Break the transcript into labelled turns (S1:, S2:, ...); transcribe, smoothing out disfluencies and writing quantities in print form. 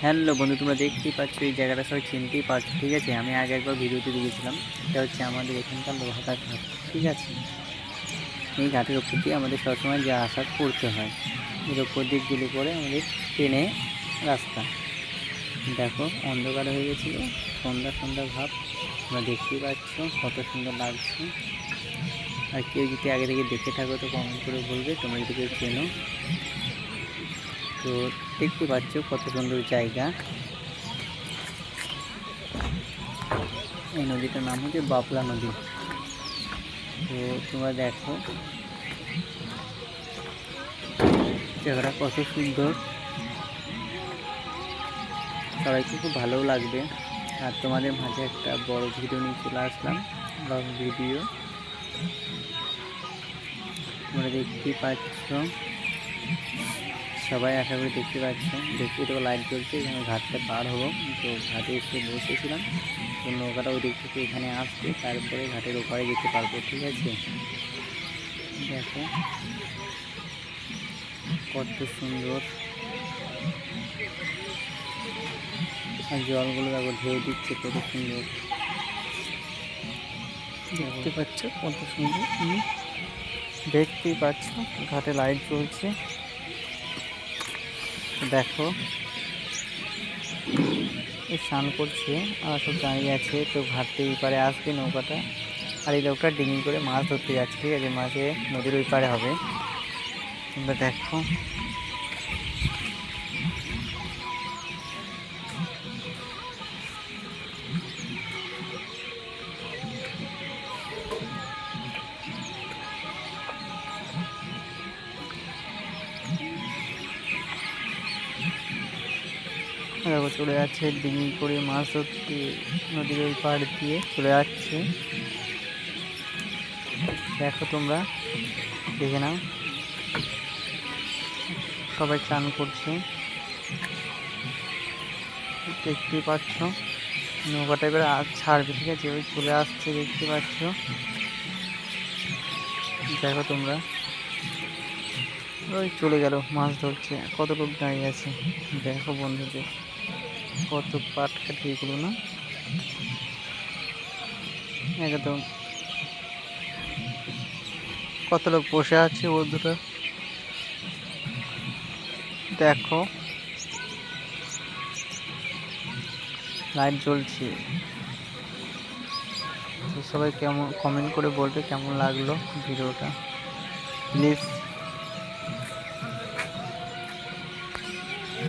S1: Hello বন্ধু, তোমরা দেখতেই পাচ্ছ এই জায়গাটা সবাই চিনতেই পারছো। ঠিক আছে, আমি আগে একবার ভিডিওতে দিয়েছিলাম। এটা হচ্ছে আমাদের এখানকার লোহাটা ঘাট। ঠিক আছে, এই ঘাটের ওপর দিয়ে আমাদের সবসময় যা আসা করতে হয়। এর ওপর দিয়ে গেলে পরে আমাদের ট্রেনে রাস্তা। দেখো অন্ধকার হয়ে গেছিলো, সন্ধ্যা সন্ধ্যা ভাব। তোমরা দেখতেই পাচ্ছ কত সুন্দর লাগছে। আর কেউ যদি আগে থেকে দেখে থাকো তো কমেন্ট করে বলবে, তোমরা যদি কেউ চেনো। তো দেখতে পাচ্ছ কত সুন্দর জায়গা। এই নদীটার নাম হচ্ছে বাপলা নদী। তো তোমরা দেখো জায়গাটা কত সুন্দর, সবাইকে খুব ভালো লাগবে। আর তোমাদের মাঝে একটা বড় ভিডিও নিয়ে চলে আসলাম, লং ভিডিও। তোমরা দেখতেই পাচ্ছ, সবাই আশা করি দেখতে পাচ্ছ। দেখতে তো লাইট জ্বলছে, এখানে ঘাটটা পার হবো। তো ঘাটে এসে বসেছিলাম, তো নৌকাটা ওই দিক থেকে এখানে আসবে, তারপরে ঘাটের ওপারে যেতে পারবো। ঠিক আছে, দেখো কত সুন্দর। আর জলগুলো দেখো ঢেউ দিচ্ছে, কত সুন্দর দেখতে পাচ্ছ, কত সুন্দর। দেখতেই পাচ্ছ ঘাটে লাইট জ্বলছে। দেখো এই স্নান করছে আর সব দাঁড়িয়ে আছে। তো ঘাট থেকে এই পারে আসবে নৌকাটা, আর এই লোকটা ডিঙি করে মাছ ধরতে যাচ্ছে। ঠিক আছে, মাঝে নদীর ওই পারে হবে। তোমরা দেখো দেখো চলে যাচ্ছে ডিঙি করে মাছ ধরতে, নদীর ওই পাড় দিয়ে চলে যাচ্ছে। দেখো তোমরা দেখে নাও, সবাই স্নান করছে, দেখতে পাচ্ছ। নৌকাটা এবার ছাড়বে। ঠিক আছে, ওই চলে আসছে, দেখতে পাচ্ছ। দেখো তোমরা, ওই চলে গেল মাছ ধরছে, কত লোক দাঁড়িয়ে আছে। দেখো বন্ধুদের কত পাট কাটি এগুলো না, একদম কত লোক বসে আছে বন্ধুরা। দেখো লাইট জ্বলছে। তো সবাই কেমন কমেন্ট করে বলবে কেমন লাগলো ভিডিওটা, প্লিজ।